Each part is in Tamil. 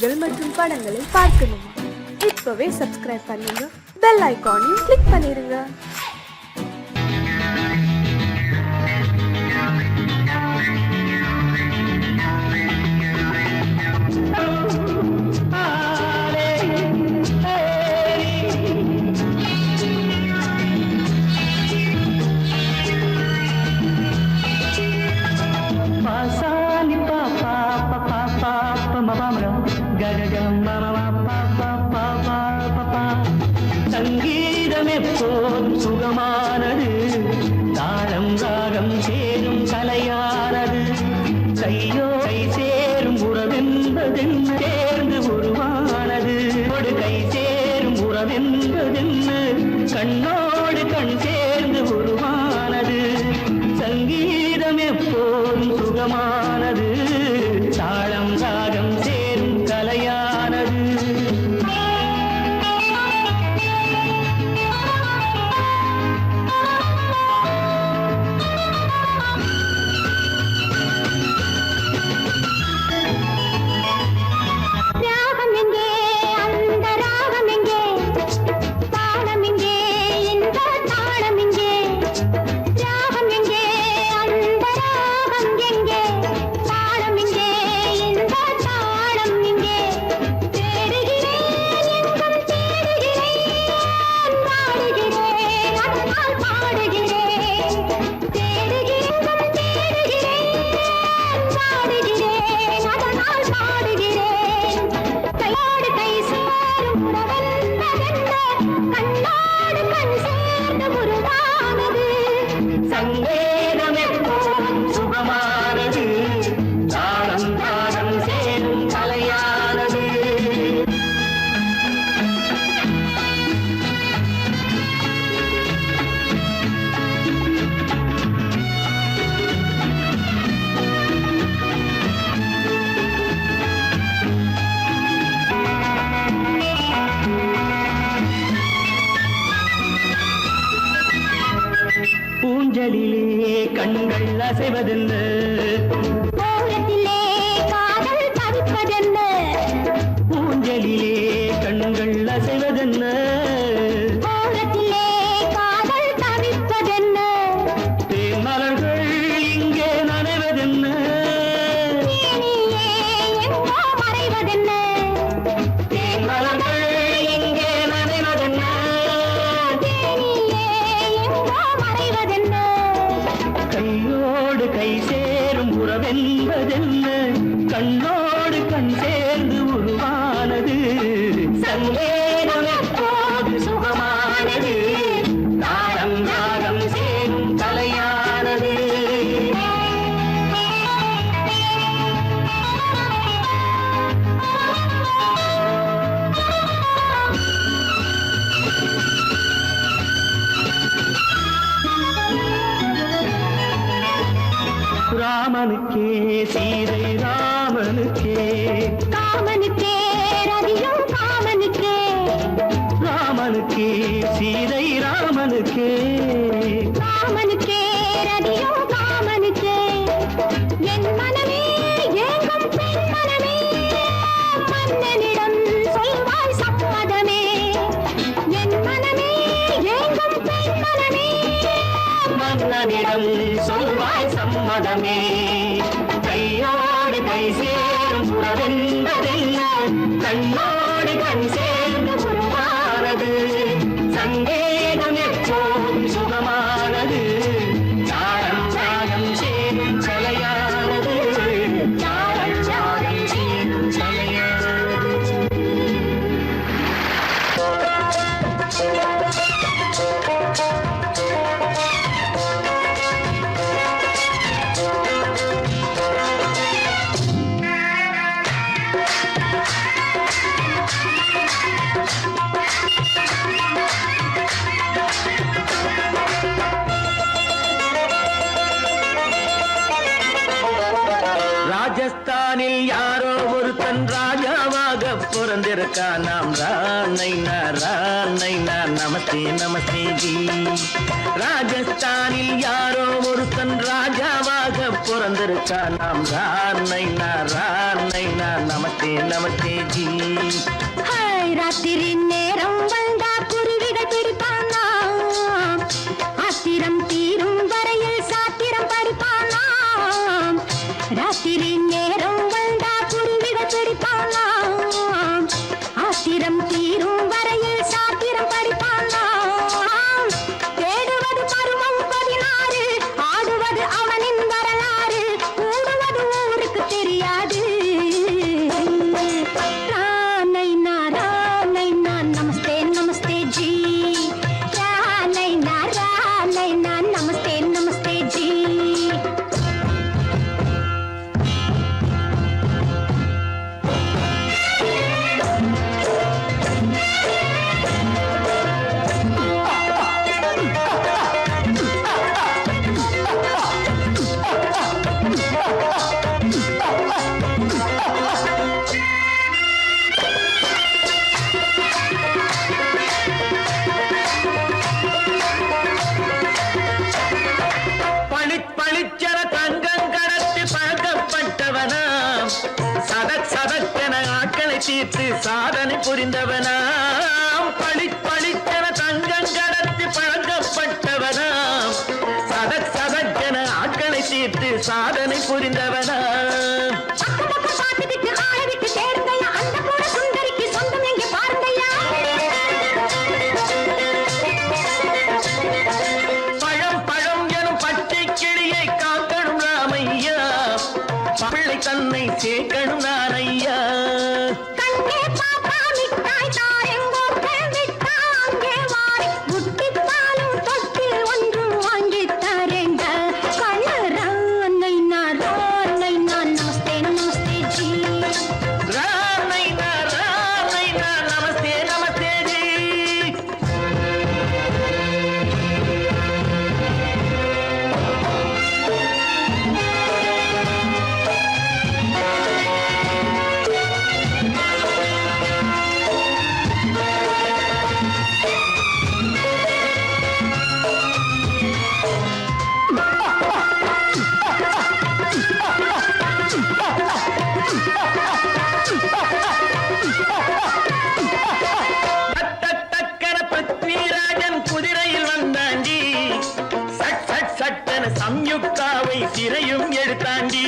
நிகழ்ச்சிகள் மற்றும் படங்களை பார்க்கணுமா? இப்பவே சப்ஸ்கிரைப் பண்ணுங்க, பெல் ஐகானையும் கிளிக் பண்ணிருங்க. சங்கீதம் எப்போதும் சுகமானது, தாளம் ராகம் சேரும் கலையானது. கையோ கை சேரும் உறவென்பதென்ன சேர்ந்து உருவானது. கை சேரும் உறவென்பதென்ன கண்ணோடு கண் சேர்ந்து உருவானது. சங்கீதம் எப்போதும் சுகமானது, தாளம் ராகம் சேரும் கலையானது. சங்கீதம் எப்போதும் சுகமானது, தாளம் ராகம் சேரும் கலையானது. பூஞ்சலிலே கண்கள் அசைவதென்ன, காதல் தவிப்பதென்ன. பூஞ்சலிலே கண்கள் அசைவதென்ன, காதல் தவிப்பதென்ன. தேன்மலர்கள் இங்கே நனைவதென்ன, மறைவதென்ன. தேன்மலர்கள் இங்கே நனைவதென்ன, கையோடு கை சேரும் உறவென்பதென்ன கண்ணோடு கண் சேர்ந்து உருவானது. சங்கீதம் எப்போது சுகமானது, தாளம் ராகம் சேரும் கலையானது. ராமனுக்கே சீதை ராமனுக்கே, காமனுக்கே ரதியும் காமனுக்கே. ராமனுக்கே சீதை ராமனுக்கே, காமனுக்கே ரதியும் காமனுக்கே. என் மனமே ஏங்கும் பெண் மனமே, மன்னனிடம் சொல்வாய் சம்மதமே. என் மனமே ஏங்கும் பெண் மனமே, மன்னனிடம் சொல்வாய் சம்மதமே. கையோடு கை சேரும் உறவென்பதென்ன கண்ணோடு கண் சேர்ந்து உருவானது. சங்கீதம் எப்போதும் சுகமானது, தாளம் ராகம் சேரும் கலையானது. தாளம் ராகம் சேரும் கலையானது. ராஜஸ்தானில் யாரோ ஒருத்தன் ராஜாவாக பிறந்திருக்கா நாம் ராணைனா நமஸ்தே நமஸ்தே ஜி. ராஜஸ்தானில் யாரோ ஒருத்தன் ராஜாவாக பிறந்திருக்கா நாம் ராணைனா நமஸ்தே நமஸ்தே ஜி. ராத்திரி நேரம் வந்தா குருவிகள் பிடிப்பானா, ஆத்திரம் தீரும் வரையில் சாத்திரம் படிப்பானா. ராத்திரி நேரம் வந்தா குருவிகள் பிடிப்பானா, ஆத்திரம் தீரும் வரையில் சாத்திரம் படிப்பானா. தேடுவது பருவம் 16, ஆடுவது அவனின் வரலாறு, கூடுவது ஊருக்கு தெரியாது. நமஸ்தே நமஸ்தே ஜி. நமஸ்தே நமஸ்தே ஜி. பளிச்சர தங்கம் கடத்தி பழக்கப்பட்டவனாம், சதக்கென ஆட்களை தீர்த்து சாதனை புரிந்தவனாம். பளிச்சர தங்கம் கடத்தி பழக்கப்பட்டவனாம், சதக்கென ஆட்களை தீர்த்து சாதனை புரிந்தவனாம். பிள்ளை தன்னை சேர்க்கணும் நான் ஐயா. கண்ணே பாப்பா மிட்டாய் தாரெங்கோ கேள்விட்டா அங்கே வாரி குட்டித்தாலும் தொட்டி ஒன்று வாங்கி தரேங்க. கண்ணு ராணை நமஸ்தே நமஸ்தே ஜி. ராணை நமஸ்தே நமஸ்தே ஜி. குதிரையில் வந்தாண்டி, சட்டென சம்யுக்தாவை சிறையும் எடுத்தாண்டி.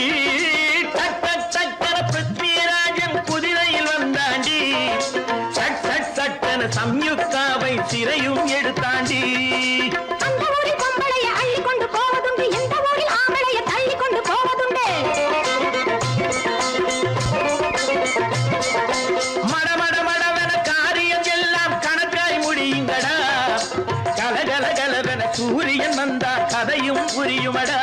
சக்கர பிருத்விராஜன் குதிரையில் வந்தாண்டி, சட்டென சம்யுக்தாவை சிறையும் எடுத்தாண்டி. அந்த ஊரில் பொம்பளைய அள்ளி கொண்டு போவதுண்டு, எந்த ஊரில் ஆம்பளைய தள்ளி கொண்டு போவதுண்டு. மடவென காரியம் எல்லாம் கணக்காய் முடியுங்கடா. கலகலவென சூரியன் வந்தா கதையும் புரியுமடா.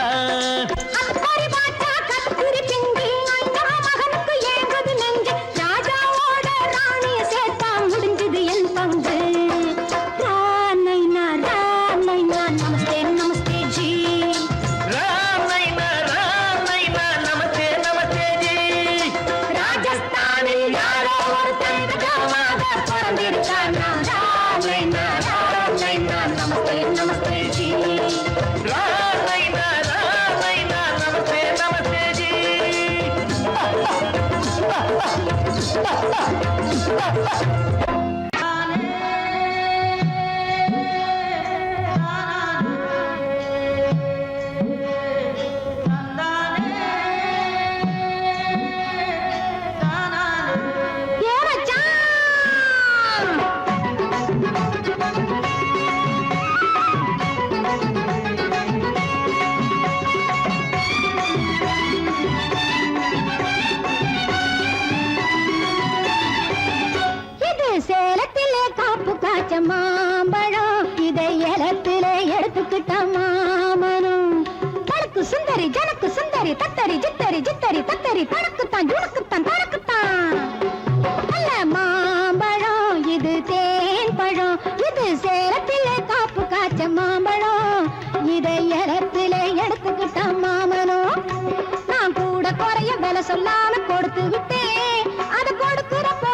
அக்கறை பார்த்தா கத்திரி பிங்கி, ஐயா மகனுக்கு ஏங்குது நெஞ்சு. ராஜாவோட ராணிய சேர்த்தா முடிஞ்சது என் பங்கு. ராணை நமஸ்தே நமஸ்தே ஜி. ராணை நமஸ்தே நமஸ்தே ஜி. ராஜஸ்தானில் யாரோ ஒருத்தன் ராஜாவாக பிறந்திருக்கானா. ராணை நமஸ்தே நமஸ்தே ஜி. ராணை நமஸ்தே நமஸ்தே ஜி. சேலத்திலே காப்பு காய்ச்ச மாம்பழம், இதை ஏலத்திலே எடுத்துக்கிட்ட மாமனும். தனக்கு சுந்தரி ஜனக்கு சுந்தரி, தத்தரி ஜித்தரி ஜித்தரி தத்தரி, தனக்குத்தான் ஜுனக்குத்தான் தனக்குத்தான். நல்ல மாம்பழம் இது தேன் பழம், இது சேலத்திலே காப்பு காய்ச்ச மாம்பழம், இதை ஏலத்திலே எடுத்துக்கிட்ட மாமனும். நான் கூட குறைய விலை சொல்லாம கொடுத்து விட்டேன், அது கொடுக்கிறப்போ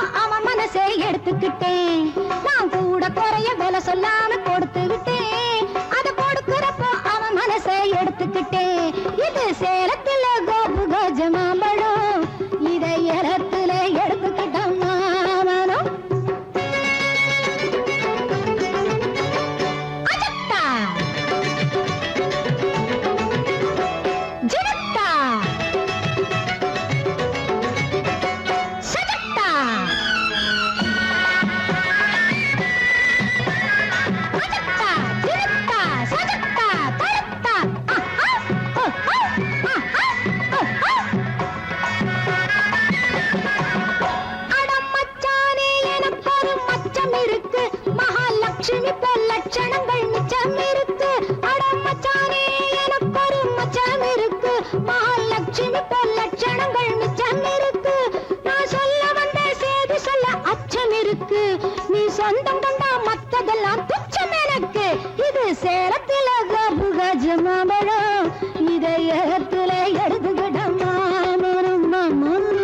புடவைய விலை சொல்லாம கொடுத்து விட்டேன். அதை கொடுக்கிறப்போ அவன் மனசை எடுத்துக்கிட்டேன். இது சேலத்துல கோபு கஜ மாம்பழம், இதை ஏலத்துல எடுத்துக்கிட்டான் மாமனம். அஜத்தா ஜனத்தா சஜத்தா அஜத்தா ஜனத்தா சஜத்தா தரத்தா அடம் மச்சானே எனக்கு ஒரு மச்சம் இருக்கு, மகாலட்சுமி போல் லட்சணங்கள் மிச்சம் இருக்கு. அடம் மச்சானே எனக்கு ஒரு மச்சம் இருக்கு, மகாலட்சுமி போல் லட்சணங்கள் மிச்சம் இருக்கு. நான் சொல்ல வந்த செய்தி சொல்ல அச்சம் இருக்கு, நீ சொந்தம் கொண்டா மத்ததெல்லாம் துச்சம் எனக்கு. இது சேலத்தில கோபு கஜ மாம்பழம், இதை ஏலத்துல எடுத்துக்கிட்ட மாமனும் மாமனும்.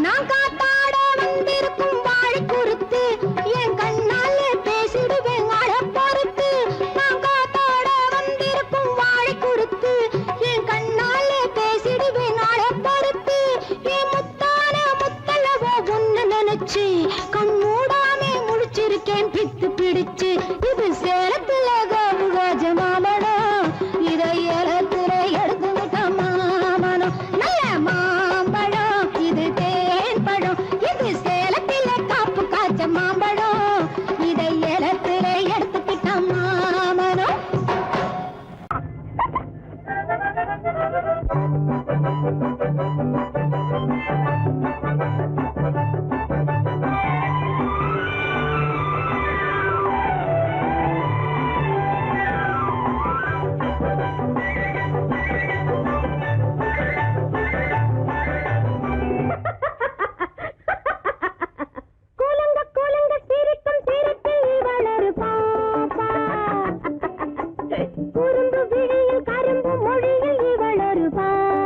நான் காத்தாட வந்திருக்கும் வாழை குறுத்து, என் கண்ணாலே பேசிடுவேன் அழ பொறுத்து. நான் காத்தாட வந்திருக்கும் வாழை குறுத்து, என் கண்ணாலே பேசிடுவேன் அழ பொறுத்து. என் முத்தான முத்தளவோ உன்னை நினைச்சு கண் மூடாமே முழிச்சிருக்கேன் பித்து பிடிச்சு. இது சேலத்துல கோபு கஜ மாம்பழம், இதை ஏலத்துல எடுத்துக்கிட்ட மாமனம். நல்ல மாம்பழம் இது தேன் பழம், இது சேலத்தில காப்பு காய்ச்ச மாம்பழம், இதை ஏலத்துல எடுத்துக்கிட்ட மாமனம். கூலுங்க கூலுங்க சிரிக்கும் சிரிப்பில் இவள் ஒரு பாப்பா, குறும்பு விழியில் கரும்பு மொழியில் இவள் ஒரு பாப்பா.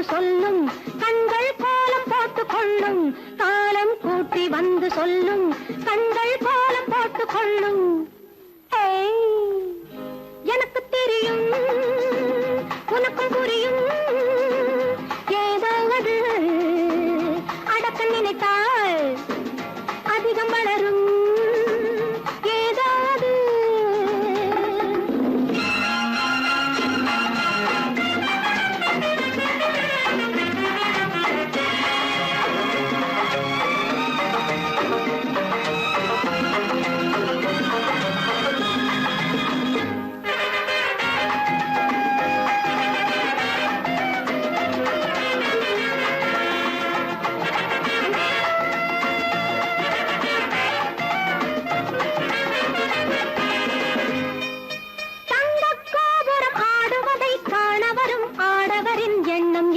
சொல்லும் கண்கள் கோலம் போட்டுக் கொள்ளும் காலம் கூட்டி வந்து சொல்லும் கண்கள் கோலம் போட்டுக் கொள்ளும் ஏய், எனக்கு தெரியும் உனக்கும் புரியும் ஏதாவது அடக்க நினைத்தால் அதிகம் வளரும் ஏதாவது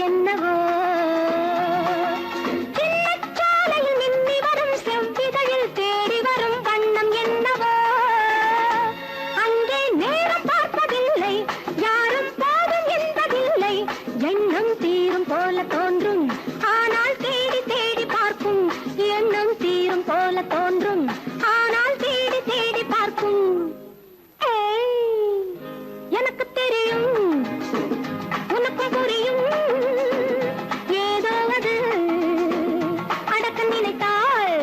என்னவோ சின்னச்சாலையில் மின்னி வரும் செவ்விதழில் தேடி வரும் வண்ணம் என்னவோ அங்கே நேரம் பார்ப்பதில்லை யாரும் போதும் என்பதில்லை எண்ணம் தீரும் போல தோன்றும் ஆனால் தேடி தேடி பார்க்கும் எண்ணம் தீரும் போல தோன்றும் ஆனால் தேடி தேடி பார்க்கும் ஏய், எனக்கு தெரியும் உனக்கும் புரியும் ஏதாவது அடக்க நினைத்தால்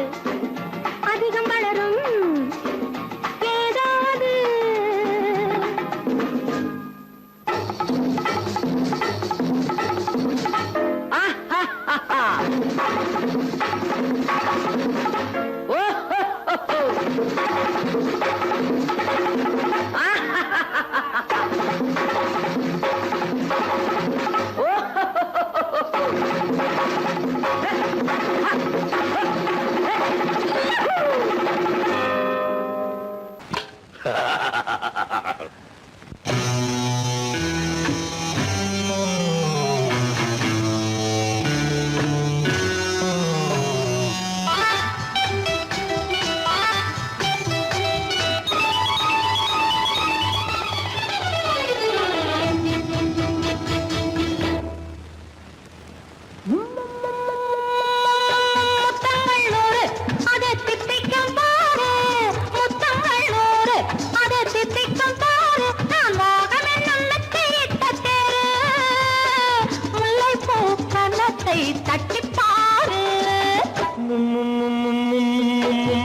அதிகம் வளரும் ஏதாவது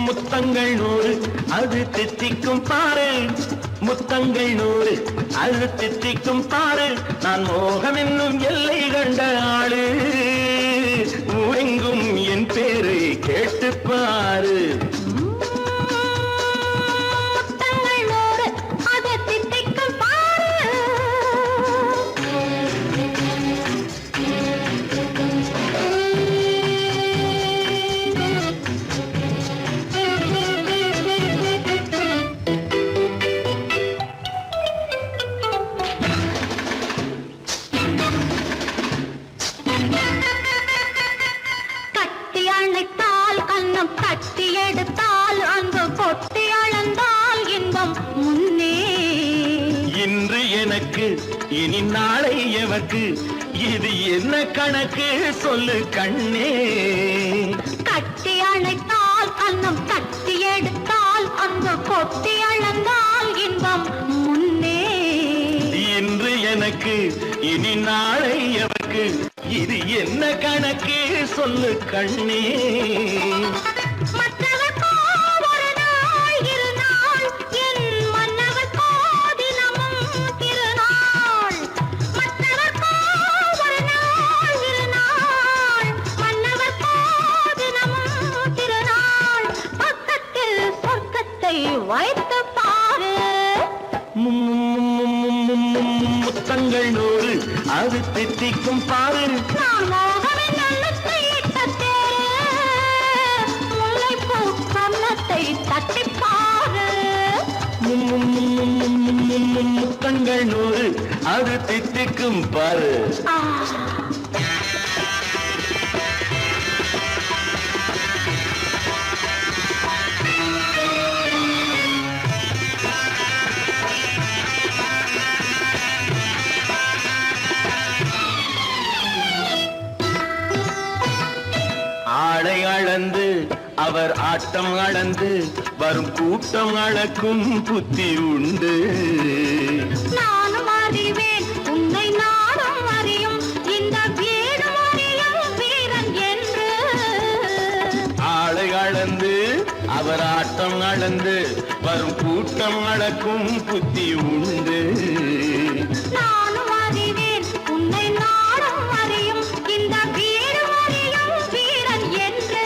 முத்தங்கள் நூறு அது தித்திக்கும் பாரு முத்தங்கள் நூறு அது தித்திக்கும் பாரு நான் மோகம் என்னும் எல்லை கண்ட ஆளு ஊரெங்கும் என் பேரு கேட்டு பாரு கட்டி எடுத்தால் அங்கு பொட்டி அளந்தால் இன்பம் முன்னே இன்று எனக்கு இனி நாளை எவக்கு இது என்ன கணக்கு சொல்லு கண்ணே கட்டி அணைத்தால் கண்ணம் கட்டி எடுத்தால் அங்கு பொட்டி அளந்தால் இன்பம் முன்னே இன்று எனக்கு இனி நாளை எவக்கு இது என்ன கணக்கு சொல்லு கண்ணே மற்றவர்க்கோ ஒரு நாள் இருநாள் என் மன்னவர்க்கோ தினமும் திருநாள் மற்றவர்க்கோ ஒரு நாள் இருநாள் மன்னவர்க்கோ தினமும் திருநாள் பக்கத்தில் சொர்க்கத்தை வைத்து பாரு முத்தங்கள் நூறு அது தித்திக்கும் பாரு நான் மோகமே நல்லத்தை இட்ட தேரு முல்லைப்பூ கன்னத்தை தட்டி பாரு முத்தங்கள் நூறு அது தித்திக்கும் பாரு ஆ அவர் ஆட்டம் அளந்து வரும் கூட்டம் அளக்கும் புத்தி உண்டு. நானும் அறிவேன் உன்னை நானும் அறியும் இந்த வீடு அறியும் வீரன் என்று. ஆளை அளந்து அவர் ஆட்டம் அளந்து வரும் கூட்டம் அளக்கும் புத்தி உண்டு. நானும் அறிவேன் உன்னை நானும் அறியும் இந்த வீடு அறியும் வீரன் என்று.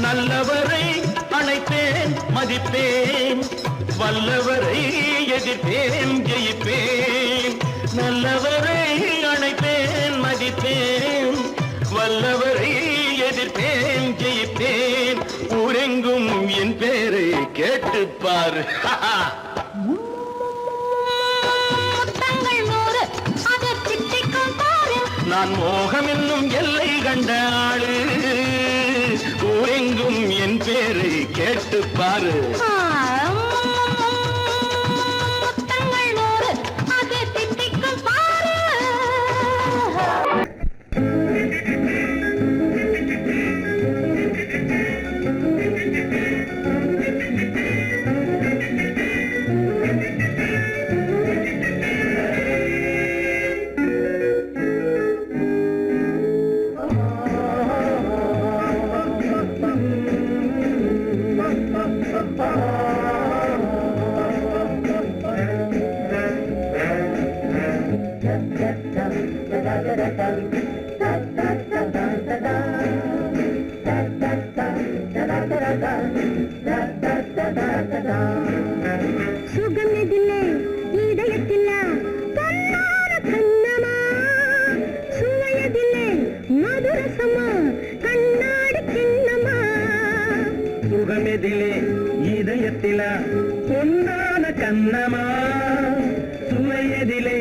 நல்லவரை அணைப்பேன் மதிப்பேன், வல்லவரை எதிர்ப்பேன் ஜெயிப்பேன். நல்லவரை அணைப்பேன் மதிப்பேன், வல்லவரை எதிர்ப்பேன் ஜெயிப்பேன். ஊரெங்கும் என் பேரை கேட்டுப்பார். முத்தங்கள் 100 அது திட்டிக்கும் பாரு. நான் மோகம் என்னும் எல்லை கண்ட ஆளு, ஊரெங்கும் என் பேரை கேட்டுப்பாரு. முத்தங்கள் 100 அது திட்டிக்கும் பாரு. சுகமெதிலே இதயத்தில பொன்னார கண்ணமா, சுவையதிலே மதுரசமா கண்ணாடி கிண்ணமா. சுகமெதிலே இதயத்தில பொன்னான கண்ணமா, சுவையதிலே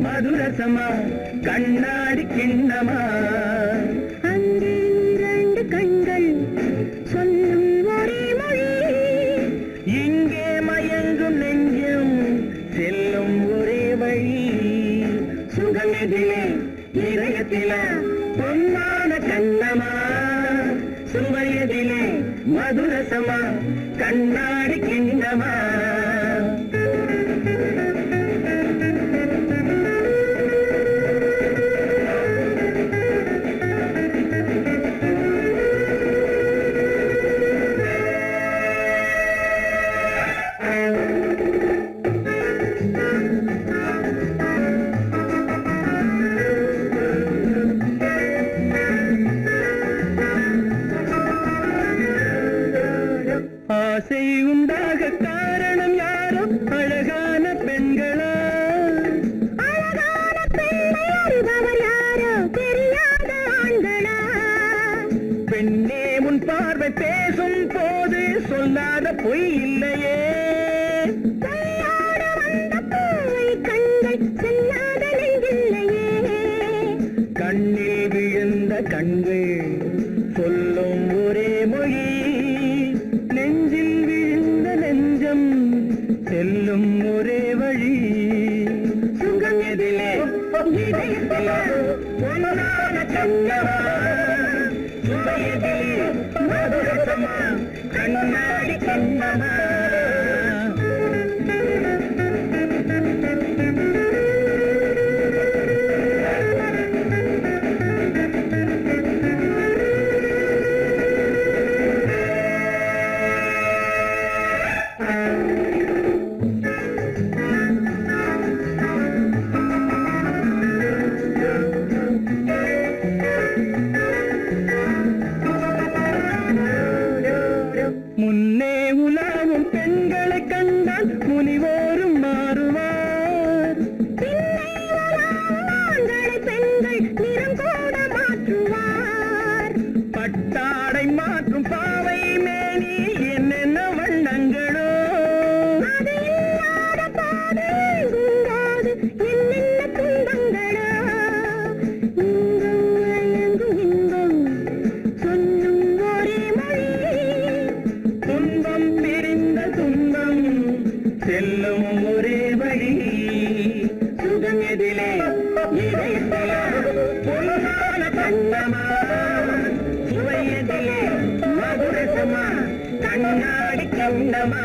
மதுரசமா கண்ணாடி கிண்ணமா. அங்கே 2 கண்கள் சொல்லும் ஒரே மொழி, இங்கே மயங்கும் நெஞ்சும் செல்லும் ஒரே வழி. சுகமெதிலே இதயத்தில பொன்னான கண்ணமா, சுவையதிலே மதுரசமா கண்ணாடி கிண்ணமா. ஆசை உண்டாக காரணம் யாரோ அழகான பெண்களா? அழகான பெண்ணை அறிபவர் யாரோ தெரியாத ஆண்களா? பெண்ணே உன் பார்வை பேசும் போது சொல்லாத பொய் இல்லையே. கையோட வந்த பூவை கண்கள் செல்லாத நெஞ்சில்லையே. கண்ணில் விழுந்த கண்கள் சொல்லும் ஒரே மொழி, நெஞ்சில் விழுந்த நெஞ்சம் செல்லும் ஒரே வழி. சுகம் எதிலே இதயத்தில பொன்னான கண்ணமா, சுவையதிலே மதுரசமா கண்ணாடி கண்ணமா. முன்னே உலாவும் பெண்களை கண்டால் முனிவோரும் மாறுவார். பின்னை உலாவும் ஆண்களை பெண்கள் நிறம் கூட மாற்றுவார். பட்டாடை மாற்றும் பாவை மேனி என்னென்ன வண்ணங்களோ. அது இல்லாத போது எங்கும்போது என்னென்ன துன்பங்களோ. இங்கும் எங்கும் இன்பம் சொல்லும் ஒரே மொழி, துன்பம் பிரிந்த துன்பம் செல்லும் ஒரே வழி. சுகம் எதிலே இதயத்தில பொன்னான கண்ணமா, சுவையதிலே கண்ணமா கண்ணாடி கண்ணமா